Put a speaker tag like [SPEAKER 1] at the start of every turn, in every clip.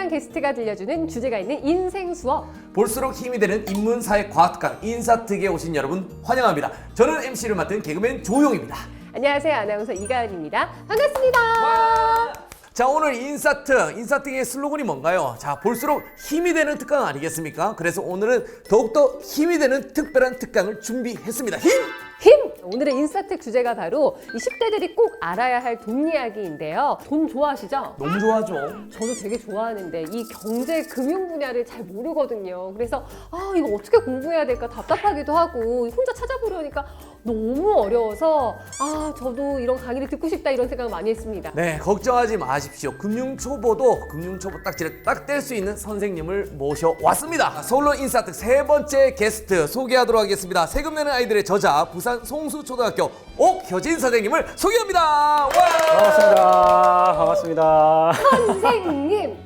[SPEAKER 1] 다양한 게스트가 들려주는 주제가 있는 인생 수업.
[SPEAKER 2] 볼수록 힘이 되는 인문사회 과학특강 인사특에 오신 여러분 환영합니다. 저는 MC를 맡은 개그맨 조용입니다.
[SPEAKER 1] 안녕하세요. 아나운서 이가은입니다. 반갑습니다.
[SPEAKER 2] 자, 오늘 인사특의 슬로건이 뭔가요? 자, 볼수록 힘이 되는 특강 아니겠습니까? 그래서 오늘은 더욱더 힘이 되는 특별한 특강을 준비했습니다. 힘!
[SPEAKER 1] 오늘의 인사특 주제가 바로 이 10대들이 꼭 알아야 할 돈 이야기인데요. 돈 좋아하시죠?
[SPEAKER 2] 너무 좋아하죠.
[SPEAKER 1] 저도 되게 좋아하는데 이 경제 금융 분야를 잘 모르거든요. 그래서 이거 어떻게 공부해야 될까 답답하기도 하고 혼자 찾아보려니까 너무 어려워서 저도 이런 강의를 듣고 싶다 이런 생각을 많이 했습니다.
[SPEAKER 2] 네, 걱정하지 마십시오. 금융초보도 금융초보 딱지를 딱 뗄 수 있는 선생님을 모셔왔습니다. 서울론 인사특 세 번째 게스트 소개하도록 하겠습니다. 세금 내는 아이들의 저자 부산 송수초등학교 옥효진 선생님을 소개합니다. 와!
[SPEAKER 3] 반갑습니다.
[SPEAKER 1] 선생님.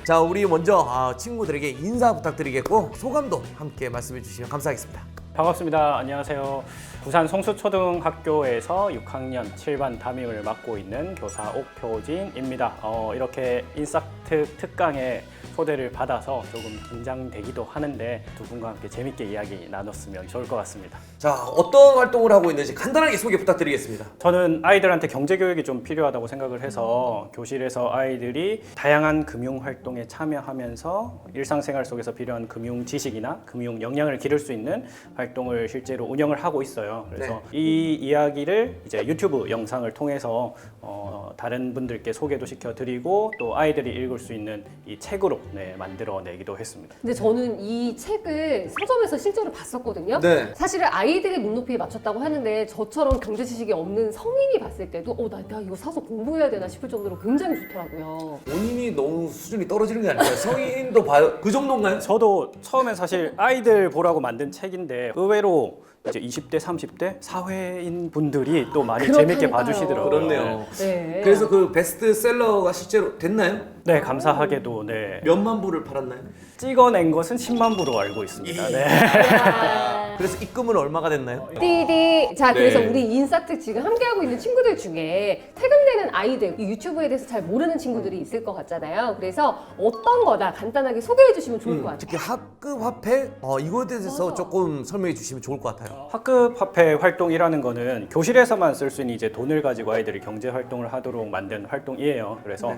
[SPEAKER 2] 자, 우리 먼저 친구들에게 인사 부탁드리겠고 소감도 함께 말씀해 주시면 감사하겠습니다.
[SPEAKER 3] 반갑습니다. 안녕하세요. 부산 송수초등학교에서 6학년 7반 담임을 맡고 있는 교사 옥효진입니다. 이렇게 인사특 특강에 초대를 받아서 조금 긴장되기도 하는데 두 분과 함께 재밌게 이야기 나눴으면 좋을 것 같습니다.
[SPEAKER 2] 자, 어떤 활동을 하고 있는지 간단하게 소개 부탁드리겠습니다.
[SPEAKER 3] 저는 아이들한테 경제교육이 좀 필요하다고 생각을 해서 교실에서 아이들이 다양한 금융활동에 참여하면서 일상생활 속에서 필요한 금융 지식이나 금융 역량을 기를 수 있는 활동을 실제로 운영을 하고 있어요. 그래서 이 이야기를 이제 유튜브 영상을 통해서 다른 분들께 소개도 시켜드리고 또 아이들이 읽을 수 있는 이 책으로 만들어내기도 했습니다.
[SPEAKER 1] 근데 저는 이 책을 서점에서 실제로 봤었거든요.
[SPEAKER 2] 네.
[SPEAKER 1] 사실은 아이들의 눈높이에 맞췄다고 하는데 저처럼 경제 지식이 없는 성인이 봤을 때도 나 이거 사서 공부해야 되나 싶을 정도로 굉장히 좋더라고요.
[SPEAKER 2] 본인이 너무 수준이 떨어지는 게 아닐까요? 성인도 봐요. 그 정도인가요?
[SPEAKER 3] 저도 처음엔 사실 아이들 보라고 만든 책인데 의외로 이제 20대, 30대 사회인 분들이 또 많이 재밌게 봐주시더라고요.
[SPEAKER 2] 그렇네요.
[SPEAKER 1] 네.
[SPEAKER 2] 그래서 그 베스트셀러가 실제로 됐나요?
[SPEAKER 3] 네, 감사하게도 네.
[SPEAKER 2] 몇만 부를 팔았나요?
[SPEAKER 3] 찍어낸 것은 10만 부로 알고 있습니다. 네.
[SPEAKER 2] 그래서 입금은 얼마가 됐나요?
[SPEAKER 1] 띠디. 자, 그래서
[SPEAKER 2] 네.
[SPEAKER 1] 우리 인사특 지금 함께하고 있는 친구들 중에 세금 내는 아이들, 이 유튜브에 대해서 잘 모르는 친구들이 있을 것 같잖아요. 그래서 어떤 거다 간단하게 소개해 주시면 좋을 것 같아요.
[SPEAKER 2] 특히 학급 화폐 이거에 대해서
[SPEAKER 1] 맞아.
[SPEAKER 2] 조금 설명해 주시면 좋을 것 같아요.
[SPEAKER 3] 학급 화폐 활동이라는 거는 교실에서만 쓸 수 있는 이제 돈을 가지고 아이들이 경제 활동을 하도록 만든 활동이에요. 그래서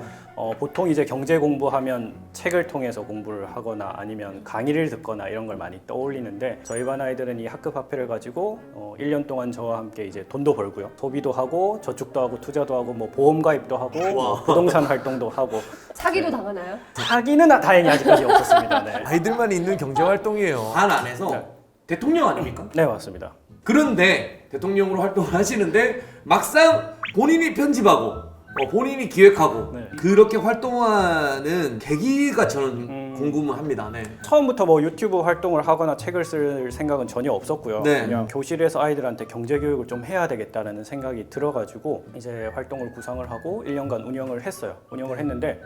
[SPEAKER 3] 보통 이제 경제 공부하면 책을 통해서 공부를 하거나 아니면 강의를 듣거나 이런 걸 많이 떠올리는데 저희 반 아이들은 이 학급 화폐를 가지고 1년 동안 저와 함께 이제 돈도 벌고요. 소비도 하고 저축도 하고 투자도 하고 뭐 보험 가입도 하고 뭐 부동산 활동도 하고
[SPEAKER 1] 사기도 당하나요?
[SPEAKER 3] 사기는 다행히 아직까지 없었습니다. 네.
[SPEAKER 2] 아이들만 있는 경제 활동이에요. 반 안에서 대통령 아닙니까?
[SPEAKER 3] 네, 맞습니다.
[SPEAKER 2] 그런데 대통령으로 활동을 하시는데 막상 본인이 편집하고 본인이 기획하고
[SPEAKER 3] 네.
[SPEAKER 2] 그렇게 활동하는 계기가 저는 궁금합니다. 네.
[SPEAKER 3] 처음부터 뭐 유튜브 활동을 하거나 책을 쓸 생각은 전혀 없었고요.
[SPEAKER 2] 네.
[SPEAKER 3] 그냥 교실에서 아이들한테 경제 교육을 좀 해야 되겠다라는 생각이 들어가지고 이제 활동을 구상을 하고 1년간 운영을 했어요. 운영을 했는데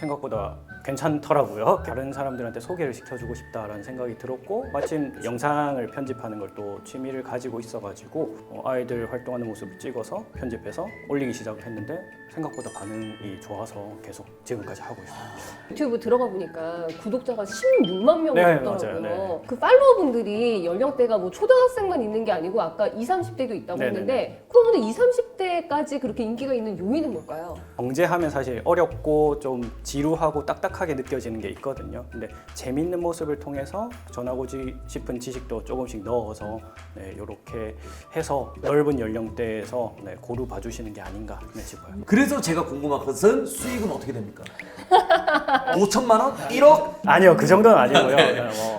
[SPEAKER 3] 생각보다 괜찮더라고요. 다른 사람들한테 소개를 시켜주고 싶다라는 생각이 들었고 마침 영상을 편집하는 걸 또 취미를 가지고 있어가지고 아이들 활동하는 모습을 찍어서 편집해서 올리기 시작을 했는데 생각보다 반응이 좋아서 계속 지금까지 하고 있습니다.
[SPEAKER 1] 유튜브 들어가 보니까 구독자가 16만 명이
[SPEAKER 3] 네,
[SPEAKER 1] 넘더라고요.
[SPEAKER 3] 맞아요. 네.
[SPEAKER 1] 그 팔로워분들이 연령대가 뭐 초등학생만 있는 게 아니고 아까 20, 30대도 있다고
[SPEAKER 3] 네네네.
[SPEAKER 1] 했는데 그러면 20, 30대까지 그렇게 인기가 있는 요인은 뭘까요?
[SPEAKER 3] 경제하면 사실 어렵고 좀 지루하고 딱딱하게 느껴지는 게 있거든요. 근데 재밌는 모습을 통해서 전하고 싶은 지식도 조금씩 넣어서 이렇게 해서 넓은 연령대에서 고루 봐주시는 게 아닌가 싶어요.
[SPEAKER 2] 그래서 제가 궁금한 것은 수익은 어떻게 됩니까? 5천만 원? 1억?
[SPEAKER 3] 아니요, 그 정도는 아니고요.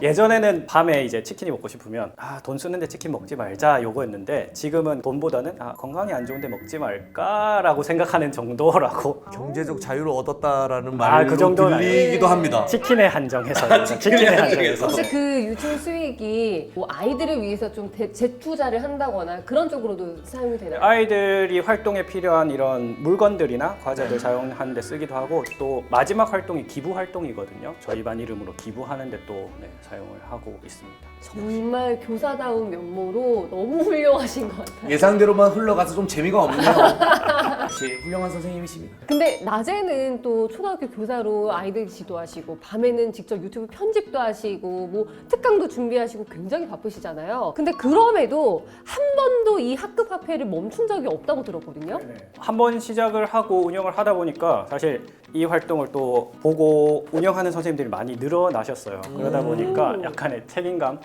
[SPEAKER 3] 예전에는 밤에 이제 치킨이 먹고 싶으면 돈 쓰는데 치킨 먹지 말자 요거였는데 지금은 돈보다는 건강이 안 좋은데 먹지 말까라고 생각하는 정도라고.
[SPEAKER 2] 경제적 자유를 얻었다라는 말로
[SPEAKER 3] 그 정도는
[SPEAKER 2] 들리기도 합니다.
[SPEAKER 3] 치킨에 한정해서 치킨에 한정해서.
[SPEAKER 1] 혹시 그 유튜브 수익이 뭐 아이들을 위해서 좀 재투자를 한다거나 그런 쪽으로도 사용이 되나요?
[SPEAKER 3] 아이들이 활동에 필요한 이런 물건들이나 과자들 사용하는 데 쓰기도 하고 또 마지막 마지막 활동이 기부 활동이거든요. 저희 반 이름으로 기부하는데 또 사용을 하고 있습니다.
[SPEAKER 1] 정말 교사다운 면모로 너무 훌륭하신 것 같아요.
[SPEAKER 2] 예상대로만 흘러가서 좀 재미가 없네요. 역시 훌륭한 선생님이십니다.
[SPEAKER 1] 근데 낮에는 또 초등학교 교사로 아이들 지도하시고 밤에는 직접 유튜브 편집도 하시고 뭐 특강도 준비하시고 굉장히 바쁘시잖아요. 근데 그럼에도 한 번도 이 학급 화폐를 멈춘 적이 없다고 들었거든요.
[SPEAKER 3] 한 번 시작을 하고 운영을 하다 보니까 사실 이 활동을 또 보고 운영하는 선생님들이 많이 늘어나셨어요. 그러다 보니까 약간의 책임감이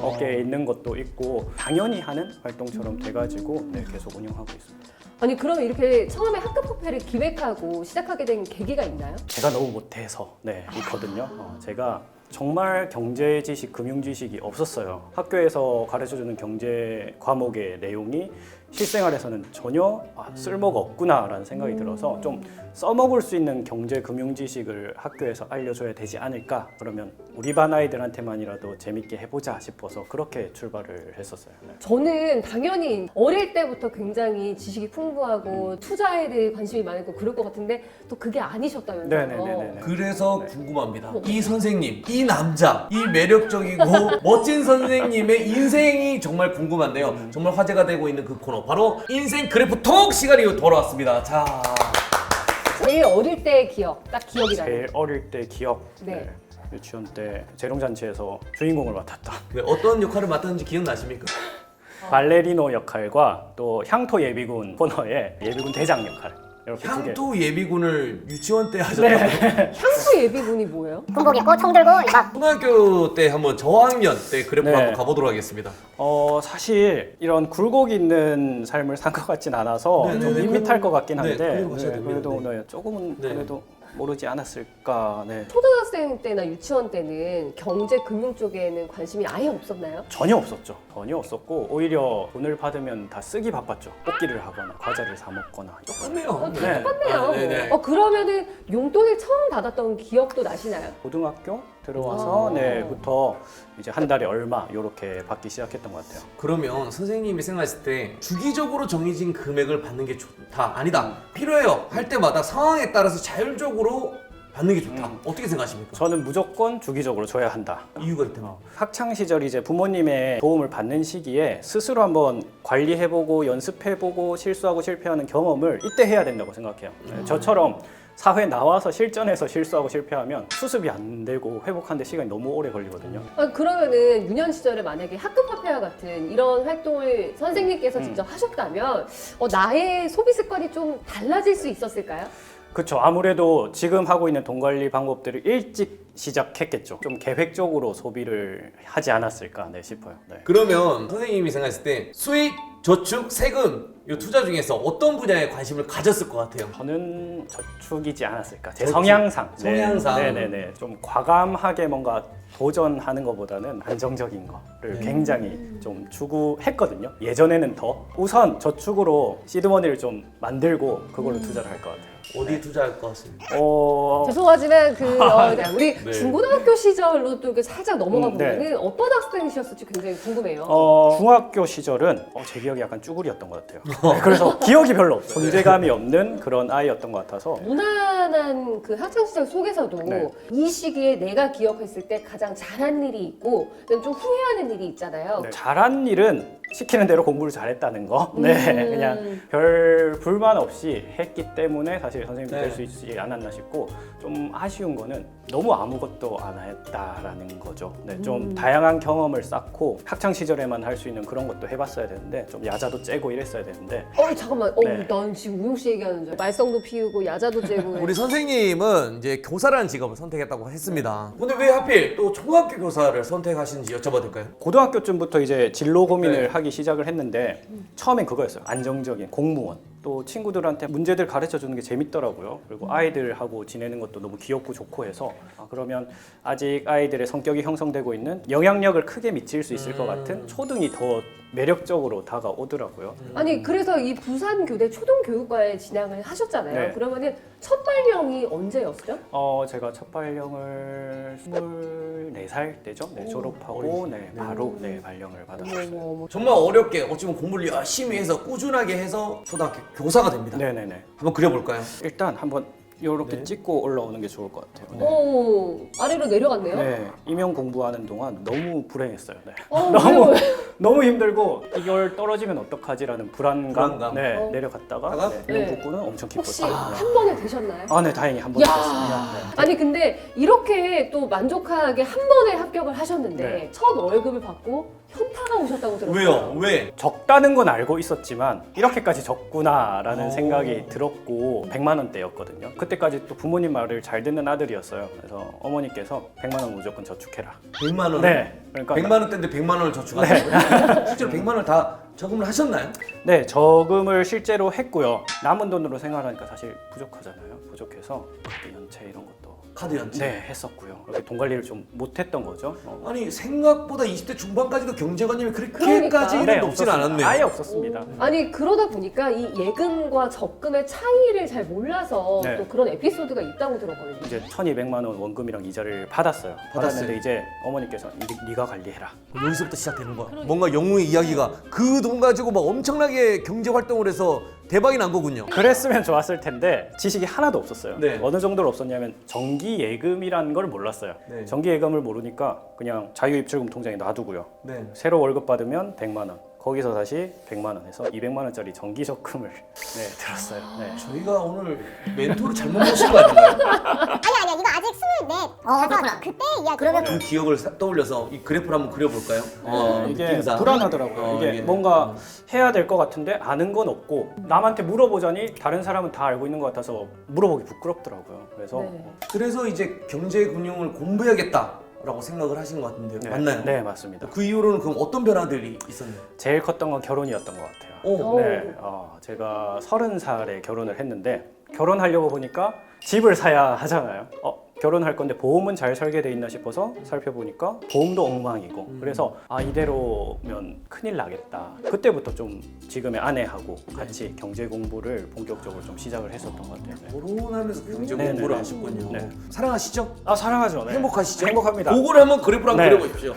[SPEAKER 3] 어깨에 있는 것도 있고 당연히 하는 활동처럼 돼가지고 계속 운영하고 있습니다.
[SPEAKER 1] 아니 그러면 이렇게 처음에 학급 화폐를 기획하고 시작하게 된 계기가 있나요?
[SPEAKER 3] 제가 너무 못해서 있거든요. 제가 정말 경제 지식, 금융 지식이 없었어요. 학교에서 가르쳐주는 경제 과목의 내용이 실생활에서는 전혀 쓸모가 없구나라는 생각이 들어서 좀 써먹을 수 있는 경제, 금융 지식을 학교에서 알려줘야 되지 않을까. 그러면 우리 반 아이들한테만이라도 재밌게 해보자 싶어서 그렇게 출발을 했었어요.
[SPEAKER 1] 저는 당연히 어릴 때부터 굉장히 지식이 풍부하고 투자에 대해 관심이 많고 그럴 것 같은데 또 그게 아니셨다면서요?
[SPEAKER 3] 네네네네.
[SPEAKER 2] 그래서 궁금합니다. 이 선생님, 이 남자, 이 매력적이고 멋진 선생님의 인생이 정말 궁금한데요. 정말 화제가 되고 있는 그 코너 바로 인생 그래프 톡 시간이 돌아왔습니다. 자,
[SPEAKER 1] 제일 어릴 때의 기억, 딱 기억이 나요.
[SPEAKER 3] 제일 어릴 때 기억.
[SPEAKER 1] 네.
[SPEAKER 3] 유치원 때 재롱잔치에서 주인공을 맡았다.
[SPEAKER 2] 어떤 역할을 맡았는지 기억나십니까?
[SPEAKER 3] 발레리노 역할과 또 향토 예비군 코너의 예비군 대장 역할. 이렇게 두 개.
[SPEAKER 2] 향토 예비군을 유치원 때 하셨다고요?
[SPEAKER 1] 향수 예비군이 뭐예요?
[SPEAKER 4] 군복 입고 총 들고 막
[SPEAKER 2] 초등학교 때 한번 저학년 때 그래프
[SPEAKER 3] 네.
[SPEAKER 2] 한번 가보도록 하겠습니다.
[SPEAKER 3] 사실 이런 굴곡 있는 삶을 산 것 같진 않아서
[SPEAKER 2] 네,
[SPEAKER 3] 좀
[SPEAKER 2] 네,
[SPEAKER 3] 밋밋할 것 같긴
[SPEAKER 2] 네,
[SPEAKER 3] 한데
[SPEAKER 2] 그래도 가셔야 됩니다.
[SPEAKER 3] 그래도
[SPEAKER 2] 네.
[SPEAKER 3] 조금은
[SPEAKER 2] 네.
[SPEAKER 3] 그래도 모르지 않았을까.
[SPEAKER 1] 초등학생 때나 유치원 때는 경제 금융 쪽에는 관심이 아예 없었나요?
[SPEAKER 3] 전혀 없었죠. 전혀 없었고 오히려 돈을 받으면 다 쓰기 바빴죠. 뽑기를 하거나 과자를 사 먹거나.
[SPEAKER 2] 똑같네요.
[SPEAKER 3] 네.
[SPEAKER 1] 똑같네요.
[SPEAKER 2] 네네.
[SPEAKER 1] 그러면은 용돈을 처음 받았던 기억도 나시나요?
[SPEAKER 3] 고등학교 들어와서 부터 이제 한 달에 얼마 이렇게 받기 시작했던 것 같아요.
[SPEAKER 2] 그러면 선생님이 생각했을 때 주기적으로 정해진 금액을 받는 게 좋다, 아니다, 필요해요 할 때마다 상황에 따라서 자율적으로 받는 게 좋다. 어떻게 생각하십니까?
[SPEAKER 3] 저는 무조건 주기적으로 줘야 한다.
[SPEAKER 2] 이유가 있다면?
[SPEAKER 3] 학창 시절 이제 부모님의 도움을 받는 시기에 스스로 한번 관리해보고 연습해보고 실수하고 실패하는 경험을 이때 해야 된다고 생각해요. 저처럼 사회 나와서 실전에서 실수하고 실패하면 수습이 안 되고 회복하는데 시간이 너무 오래 걸리거든요.
[SPEAKER 1] 그러면은 유년 시절에 만약에 학급 화폐와 같은 이런 활동을 선생님께서 직접 하셨다면 나의 소비 습관이 좀 달라질 수 있었을까요?
[SPEAKER 3] 그렇죠. 아무래도 지금 하고 있는 돈 관리 방법들을 일찍 시작했겠죠. 좀 계획적으로 소비를 하지 않았을까 싶어요. 네.
[SPEAKER 2] 그러면 선생님이 생각했을 때 수익, 저축, 세금 이 투자 중에서 어떤 분야에 관심을 가졌을 것 같아요?
[SPEAKER 3] 저는 저축이지 않았을까. 제
[SPEAKER 2] 저축.
[SPEAKER 3] 성향상.
[SPEAKER 2] 성향상.
[SPEAKER 3] 네네네. 좀 과감하게 뭔가 도전하는 것보다는 안정적인 거를 굉장히 좀 추구했거든요. 예전에는 더 우선 저축으로 시드머니를 좀 만들고 그걸로 투자를 할 것 같아요.
[SPEAKER 2] 어디에 투자할 것 같습니다.
[SPEAKER 1] 죄송하지만 우리
[SPEAKER 2] 네.
[SPEAKER 1] 중고등학교 시절로 또 이렇게 살짝 넘어가
[SPEAKER 3] 네.
[SPEAKER 1] 보면은 어떤 학생이셨을지 굉장히 궁금해요.
[SPEAKER 3] 중학교 시절은 제 기억이 약간 쭈구리였던 것 같아요. 네, 그래서 기억이 별로 없어요. 존재감이 없는 그런 아이였던 것 같아서.
[SPEAKER 1] 무난한 그 학창 시절 속에서도
[SPEAKER 3] 네.
[SPEAKER 1] 이 시기에 내가 기억했을 때 가장 잘한 일이 있고 좀 후회하는 일이 있잖아요.
[SPEAKER 3] 네, 잘한 일은 시키는 대로 공부를 잘했다는 거. 네, 그냥 별 불만 없이 했기 때문에 사실 선생님이
[SPEAKER 2] 네.
[SPEAKER 3] 될 수 있지 않았나 싶고 좀 아쉬운 거는 너무 아무것도 안 했다라는 거죠. 네, 좀 다양한 경험을 쌓고 학창 시절에만 할 수 있는 그런 것도 해봤어야 되는데 좀 야자도 째고 이랬어야 되는데
[SPEAKER 1] 잠깐만.
[SPEAKER 3] 네.
[SPEAKER 1] 난 지금 우용 씨 얘기하는 줄. 말썽도 피우고 야자도 째고.
[SPEAKER 2] 우리 선생님은 이제 교사라는 직업을 선택했다고 했습니다. 근데 왜 하필 또 초등학교 교사를 선택하시는지 여쭤봐도 될까요?
[SPEAKER 3] 고등학교쯤부터 이제 진로 고민을
[SPEAKER 2] 네.
[SPEAKER 3] 하기 시작을 했는데 처음엔 그거였어요. 안정적인 공무원. 또 친구들한테 문제들 가르쳐 주는 게 재밌더라고요. 그리고 아이들하고 지내는 것도 너무 귀엽고 좋고 해서 그러면 아직 아이들의 성격이 형성되고 있는 영향력을 크게 미칠 수 있을 것 같은 초등이 더 매력적으로 다가오더라고요.
[SPEAKER 1] 아니 그래서 이 부산교대 초등교육과에 진학을 하셨잖아요.
[SPEAKER 3] 네.
[SPEAKER 1] 그러면은 첫 발령이 언제였어요?
[SPEAKER 3] 제가 첫 발령을 24살 때죠. 네, 졸업하고 바로 발령을 받았어요.
[SPEAKER 1] 어머.
[SPEAKER 2] 정말 어렵게 어찌 보면 공부를 열심히 해서 꾸준하게 해서 초등학교 교사가 됩니다.
[SPEAKER 3] 네네네.
[SPEAKER 2] 한번 그려볼까요?
[SPEAKER 3] 일단 한번 이렇게
[SPEAKER 2] 네.
[SPEAKER 3] 찍고 올라오는 게 좋을 것 같아요. 네.
[SPEAKER 1] 오, 아래로 내려갔네요.
[SPEAKER 3] 네, 임용 공부하는 동안 너무 불행했어요. 네.
[SPEAKER 1] 너무
[SPEAKER 3] 너무 힘들고 이걸 떨어지면 어떡하지라는 불안감, 네,
[SPEAKER 1] 어.
[SPEAKER 3] 내려갔다가
[SPEAKER 2] 다가?
[SPEAKER 3] 네, 임용
[SPEAKER 1] 네.
[SPEAKER 3] 복구는 엄청
[SPEAKER 1] 혹시
[SPEAKER 3] 기뻤어요.
[SPEAKER 1] 한 번에 되셨나요?
[SPEAKER 3] 아, 네, 다행히 한 번
[SPEAKER 1] 야.
[SPEAKER 3] 됐습니다. 네.
[SPEAKER 1] 아니 근데 이렇게 또 만족하게 한 번에 합격을 하셨는데
[SPEAKER 3] 네.
[SPEAKER 1] 첫 월급을 받고 현타가 오셨다고 들었어요.
[SPEAKER 2] 왜요? 왜?
[SPEAKER 3] 적다는 건 알고 있었지만 이렇게까지 적구나라는
[SPEAKER 2] 오.
[SPEAKER 3] 생각이 들었고 100만 원대였거든요. 그때까지 또 부모님 말을 잘 듣는 아들이었어요. 그래서 어머니께서 100만 원 무조건 저축해라.
[SPEAKER 2] 100만 원?
[SPEAKER 3] 네, 그러니까
[SPEAKER 2] 100만 원대인데 100만 원을 저축하셨어요? 실제로 100만 원을 다 저금을 하셨나요?
[SPEAKER 3] 네, 저금을 실제로 했고요. 남은 돈으로 생활하니까 사실 부족하잖아요. 부족해서 카드 연체 이런 것도
[SPEAKER 2] 카드 연체?
[SPEAKER 3] 네, 했었고요. 그렇게 돈 관리를 좀 못했던 거죠.
[SPEAKER 2] 아니 생각보다 20대 중반까지도 경제관념이
[SPEAKER 1] 그러니까.
[SPEAKER 2] 그렇게까지는
[SPEAKER 3] 네,
[SPEAKER 2] 높진
[SPEAKER 3] 없었습니다.
[SPEAKER 2] 않았네요.
[SPEAKER 3] 아예 없었습니다.
[SPEAKER 1] 아니 그러다 보니까 이 예금과 적금의 차이를 잘 몰라서
[SPEAKER 3] 네.
[SPEAKER 1] 또 그런 에피소드가 있다고 들었거든요.
[SPEAKER 3] 이제 1,200만 원 원금이랑 이자를 받았어요. 받았는데 이제 어머니께서 네가 관리해라.
[SPEAKER 2] 여기서부터 시작되는 거야. 뭔가 영웅의 이야기가 그 돈 가지고 막 엄청나게 경제 활동을 해서 대박이 난 거군요.
[SPEAKER 3] 그랬으면 좋았을 텐데 지식이 하나도 없었어요.
[SPEAKER 2] 네.
[SPEAKER 3] 어느 정도로 없었냐면 정기 예금이라는 걸 몰랐어요.
[SPEAKER 2] 네.
[SPEAKER 3] 정기 예금을 모르니까 그냥 자유입출금 통장에 놔두고요.
[SPEAKER 2] 네.
[SPEAKER 3] 새로 월급 받으면 100만 원. 거기서 다시 100만 원 해서 200만 원짜리 정기 적금을 네, 들었어요. 네.
[SPEAKER 2] 저희가 오늘 멘토를 잘못 모신 거 아닌가요?
[SPEAKER 4] 아니야 이거 아직 24
[SPEAKER 5] 그렇구나.
[SPEAKER 4] 그때 이야기
[SPEAKER 5] 그러면
[SPEAKER 2] 그 기억을 떠올려서 이 그래프를 한번 그려볼까요?
[SPEAKER 3] 이게
[SPEAKER 2] 느낌상.
[SPEAKER 3] 불안하더라고요. 이게 뭔가 해야 될 것 같은데 아는 건 없고 남한테 물어보자니 다른 사람은 다 알고 있는 것 같아서 물어보기 부끄럽더라고요. 그래서
[SPEAKER 1] 네.
[SPEAKER 2] 그래서 이제 경제금융을 공부해야겠다라고 생각을 하신 것 같은데요.
[SPEAKER 3] 네,
[SPEAKER 2] 맞나요?
[SPEAKER 3] 네, 맞습니다.
[SPEAKER 2] 그 이후로는 그럼 어떤 변화들이 있었나요?
[SPEAKER 3] 제일 컸던 건 결혼이었던 것 같아요.
[SPEAKER 2] 오.
[SPEAKER 3] 네, 제가 30살에 결혼을 했는데 결혼하려고 보니까 집을 사야 하잖아요. 결혼할 건데 보험은 잘 설계돼 있나 싶어서 살펴보니까 보험도 엉망이고 그래서 이대로면 큰일 나겠다. 그때부터 좀 지금의 아내하고 같이 경제 공부를 본격적으로 좀 시작을 했었던 것 같아요. 네.
[SPEAKER 2] 결혼하면서 경제
[SPEAKER 3] 네,
[SPEAKER 2] 공부를
[SPEAKER 3] 네,
[SPEAKER 2] 하셨군요.
[SPEAKER 3] 네.
[SPEAKER 2] 사랑하시죠?
[SPEAKER 3] 아, 사랑하죠. 네.
[SPEAKER 2] 행복하시죠?
[SPEAKER 3] 행복합니다.
[SPEAKER 2] 그거를 한번 그래프로 한번
[SPEAKER 3] 네.
[SPEAKER 2] 그려보십시오.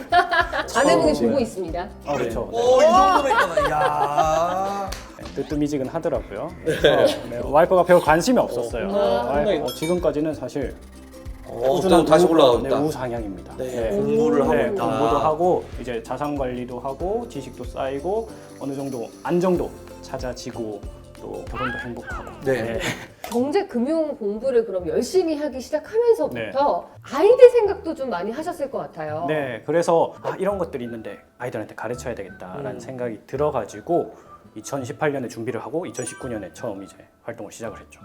[SPEAKER 1] 아내분이 보고 있습니다.
[SPEAKER 3] 아, 그렇죠. 네.
[SPEAKER 2] 오, 이 정도는 있구나. 야.
[SPEAKER 3] 뜨뜨미지근하더라고요. 네, 와이프가 별 관심이 없었어요.
[SPEAKER 2] 상당히-
[SPEAKER 3] 지금까지는 사실
[SPEAKER 2] 또 다시 올라가고
[SPEAKER 3] 네,
[SPEAKER 2] 있다.
[SPEAKER 3] 우상향입니다.
[SPEAKER 2] 네, 공부를 하고 있다.
[SPEAKER 3] 공부도 하고 이제 자산 관리도 하고 지식도 쌓이고 어느 정도 안정도 찾아지고 또 결혼도 행복하고.
[SPEAKER 2] 네.
[SPEAKER 1] 경제 금융 공부를 그럼 열심히 하기 시작하면서부터
[SPEAKER 3] 네.
[SPEAKER 1] 아이들 생각도 좀 많이 하셨을 것 같아요.
[SPEAKER 3] 네, 그래서 이런 것들이 있는데 아이들한테 가르쳐야 되겠다라는 생각이 들어가지고 2018년에 준비를 하고 2019년에 처음 이제 활동을 시작을 했죠.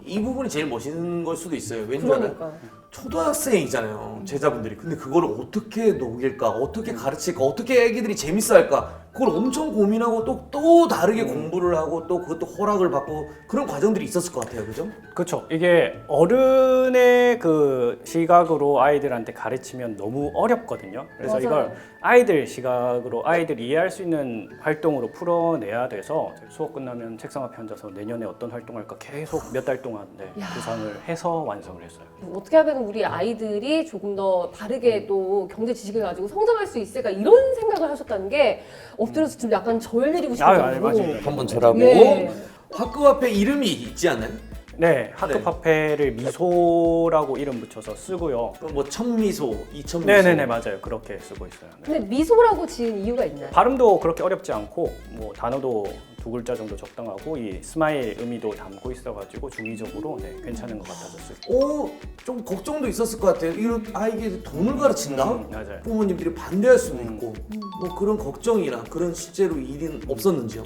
[SPEAKER 2] 이 부분이 제일 멋있는 걸 수도 있어요. 왠지는
[SPEAKER 1] 그러니까.
[SPEAKER 2] 초등학생이잖아요, 제자분들이. 근데 그걸 어떻게 녹일까, 어떻게 가르칠까, 어떻게 애기들이 재밌어할까, 그걸 엄청 고민하고 또 다르게 공부를 하고 또 그것도 허락을 받고 그런 과정들이 있었을 것 같아요, 그죠?
[SPEAKER 3] 그렇죠. 이게 어른의 그 시각으로 아이들한테 가르치면 너무 어렵거든요. 그래서
[SPEAKER 1] 맞아요.
[SPEAKER 3] 이걸 아이들 시각으로 아이들이 이해할 수 있는 활동으로 풀어내야 돼서 수업 끝나면 책상 앞에 앉아서 내년에 어떤 활동할까 계속 몇 달 동안
[SPEAKER 1] 야.
[SPEAKER 3] 구상을 해서 완성을 했어요.
[SPEAKER 1] 어떻게 하면 우리 아이들이 조금 더 바르게 또 경제 지식을 가지고 성장할 수 있을까 이런 생각을 하셨다는 게 엎드려서 좀 약간 절 내리고 싶을
[SPEAKER 3] 맞아요.
[SPEAKER 1] 정도로.
[SPEAKER 2] 한번 절하고.
[SPEAKER 1] 네.
[SPEAKER 2] 학급 앞에 이름이 있지 않나요?
[SPEAKER 3] 네, 학급화폐를 미소라고 이름 붙여서 쓰고요.
[SPEAKER 2] 그럼 뭐 천미소, 이천미소.
[SPEAKER 3] 네네네, 맞아요. 그렇게 쓰고 있어요. 네.
[SPEAKER 1] 근데 미소라고 지은 이유가 있나요?
[SPEAKER 3] 발음도 그렇게 어렵지 않고 뭐 단어도 2글자 정도 적당하고 이 스마일 의미도 담고 있어가지고 중의적으로 괜찮은 것 같아서 쓰고.
[SPEAKER 2] 좀 걱정도 있었을 것 같아요. 이런 아이에게 돈을 가르친다?
[SPEAKER 3] 맞아요.
[SPEAKER 2] 부모님들이 반대할 수도 있고 뭐 그런 걱정이나 그런 실제로 일은 없었는지요?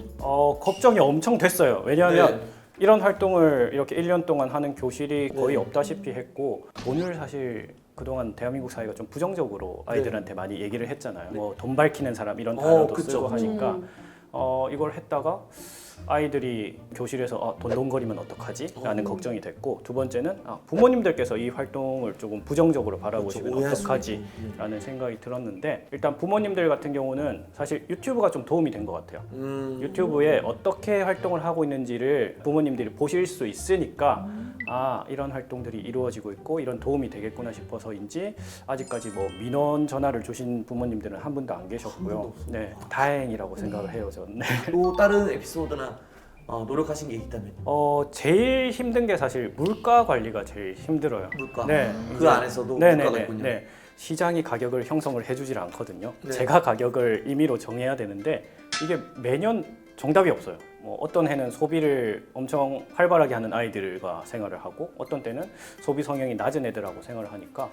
[SPEAKER 3] 걱정이 엄청 됐어요. 왜냐하면
[SPEAKER 2] 네.
[SPEAKER 3] 이런 활동을 이렇게 1년 동안 하는 교실이 거의 없다시피 했고 돈을 사실 그동안 대한민국 사회가 좀 부정적으로 아이들한테 많이 얘기를 했잖아요. 뭐 돈 밝히는 사람 이런 단어도
[SPEAKER 2] 그쵸.
[SPEAKER 3] 쓰고 하니까 이걸 했다가 아이들이 교실에서 돈돈거리면 어떡하지? 라는 걱정이 됐고 두 번째는 부모님들께서 이 활동을 조금 부정적으로 바라보시면
[SPEAKER 2] 오해할 수도
[SPEAKER 3] 어떡하지? 라는 생각이 들었는데 일단 부모님들 같은 경우는 사실 유튜브가 좀 도움이 된 것 같아요. 유튜브에 어떻게 활동을 하고 있는지를 부모님들이 보실 수 있으니까 이런 활동들이 이루어지고 있고 이런 도움이 되겠구나 싶어서인지 아직까지 뭐 민원 전화를 주신 부모님들은 한 분도 안 계셨고요. 네, 다행이라고 생각을 해요, 저는. 네.
[SPEAKER 2] 또 다른 에피소드나 노력하신 게 있다면
[SPEAKER 3] 제일 힘든 게 사실 물가 관리가 제일 힘들어요.
[SPEAKER 2] 물가.
[SPEAKER 3] 네.
[SPEAKER 2] 그 안에서도
[SPEAKER 3] 네네네.
[SPEAKER 2] 물가가 있군요.
[SPEAKER 3] 네. 시장이 가격을 형성을 해주질 않거든요.
[SPEAKER 2] 네.
[SPEAKER 3] 제가 가격을 임의로 정해야 되는데 이게 매년 정답이 없어요. 뭐 어떤 해는 소비를 엄청 활발하게 하는 아이들과 생활을 하고 어떤 때는 소비 성향이 낮은 애들하고 생활을 하니까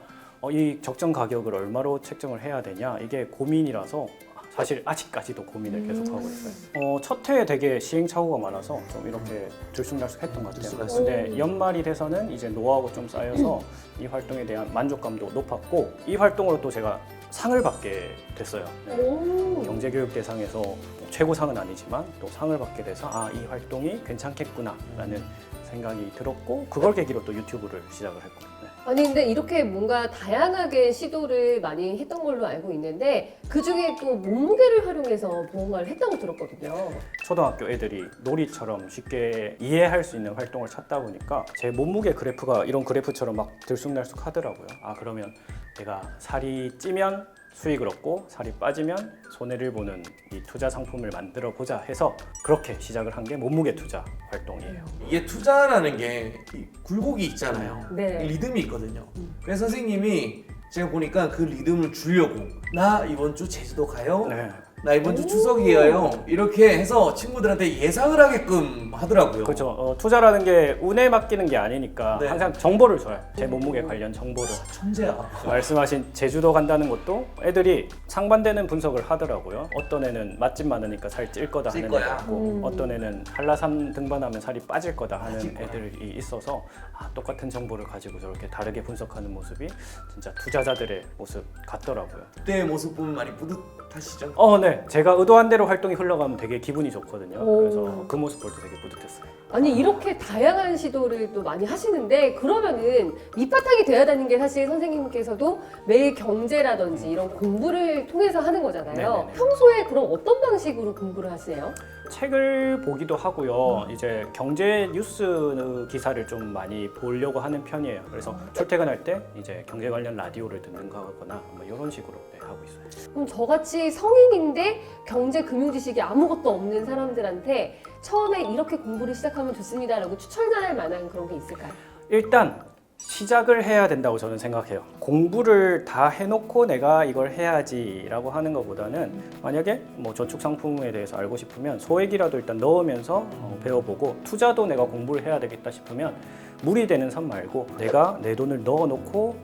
[SPEAKER 3] 이 적정 가격을 얼마로 책정을 해야 되냐 이게 고민이라서 사실 아직까지도 고민을 계속 하고 있어요. 첫 해에 되게 시행착오가 많아서 좀 이렇게 들쑥날쑥했던 것 같아요.
[SPEAKER 2] 들쑥날쑥.
[SPEAKER 3] 근데 연말이 돼서는 이제 노하우가 좀 쌓여서 이 활동에 대한 만족감도 높았고 이 활동으로 또 제가 상을 받게 됐어요. 네.
[SPEAKER 1] 오.
[SPEAKER 3] 경제교육대상에서 최고상은 아니지만 또 상을 받게 돼서 이 활동이 괜찮겠구나라는 생각이 들었고 그걸 계기로 또 유튜브를 시작을 했고. 네.
[SPEAKER 1] 아니 근데 이렇게 뭔가 다양하게 시도를 많이 했던 걸로 알고 있는데 그 중에 또 몸무게를 활용해서 무언가를 했다고 들었거든요.
[SPEAKER 3] 초등학교 애들이 놀이처럼 쉽게 이해할 수 있는 활동을 찾다 보니까 제 몸무게 그래프가 이런 그래프처럼 막 들쑥날쑥 하더라고요. 그러면 내가 살이 찌면 수익을 얻고 살이 빠지면 손해를 보는 이 투자 상품을 만들어 보자 해서 그렇게 시작을 한 게 몸무게 투자 활동이에요.
[SPEAKER 2] 이게 투자라는 게 이 굴곡이 있잖아요.
[SPEAKER 1] 네.
[SPEAKER 2] 리듬이 있거든요. 그래서 선생님이 제가 보니까 그 리듬을 주려고 나 이번 주 제주도 가요.
[SPEAKER 3] 네.
[SPEAKER 2] 나 이번 주 추석이에요. 이렇게 해서 친구들한테 예상을 하게끔 하더라고요.
[SPEAKER 3] 그렇죠. 투자라는 게 운에 맡기는 게 아니니까
[SPEAKER 2] 네.
[SPEAKER 3] 항상 정보를 줘요. 제 몸무게 관련 정보를.
[SPEAKER 2] 천재야.
[SPEAKER 3] 말씀하신 제주도 간다는 것도 애들이 상반되는 분석을 하더라고요. 어떤 애는 맛집 많으니까 살 찔 거다
[SPEAKER 2] 찔
[SPEAKER 3] 하는
[SPEAKER 2] 거야.
[SPEAKER 3] 애가 있고 어떤 애는 한라산 등반하면 살이 빠질 거다 하는
[SPEAKER 2] 빠질 거야.
[SPEAKER 3] 애들이 있어서 똑같은 정보를 가지고 저렇게 다르게 분석하는 모습이 진짜 투자자들의 모습 같더라고요.
[SPEAKER 2] 그때의 모습 보면 많이 뿌듯하시죠?
[SPEAKER 3] 네. 제가 의도한 대로 활동이 흘러가면 되게 기분이 좋거든요.
[SPEAKER 1] 오.
[SPEAKER 3] 그래서 그 모습 볼 때 되게 뿌듯했어요.
[SPEAKER 1] 아니 이렇게 다양한 시도를 또 많이 하시는데 그러면은 밑바탕이 돼야 되는 게 사실 선생님께서도 매일 경제라든지 이런 공부를 통해서 하는 거잖아요.
[SPEAKER 3] 네네네.
[SPEAKER 1] 평소에 그럼 어떤 방식으로 공부를 하세요?
[SPEAKER 3] 책을 보기도 하고요. 이제 경제 뉴스 기사를 좀 많이 보려고 하는 편이에요. 그래서 출퇴근할 때 이제 경제 관련 라디오를 듣는 거거나 뭐 이런 식으로 하고 있어요.
[SPEAKER 1] 그럼 저같이 성인인데 경제 금융 지식이 아무것도 없는 사람들한테 처음에 이렇게 공부를 시작하면 좋습니다라고 추천할 만한 그런 게 있을까요?
[SPEAKER 3] 일단 시작을 해야 된다고 저는 생각해요. 공부를 다 해놓고 내가 이걸 해야지라고 하는 것보다는 만약에 뭐 저축 상품에 대해서 알고 싶으면 소액이라도 일단 넣으면서 배워보고 투자도 내가 공부를 해야 되겠다 싶으면 무리 되는 선 말고 내가 내 돈을 넣어놓고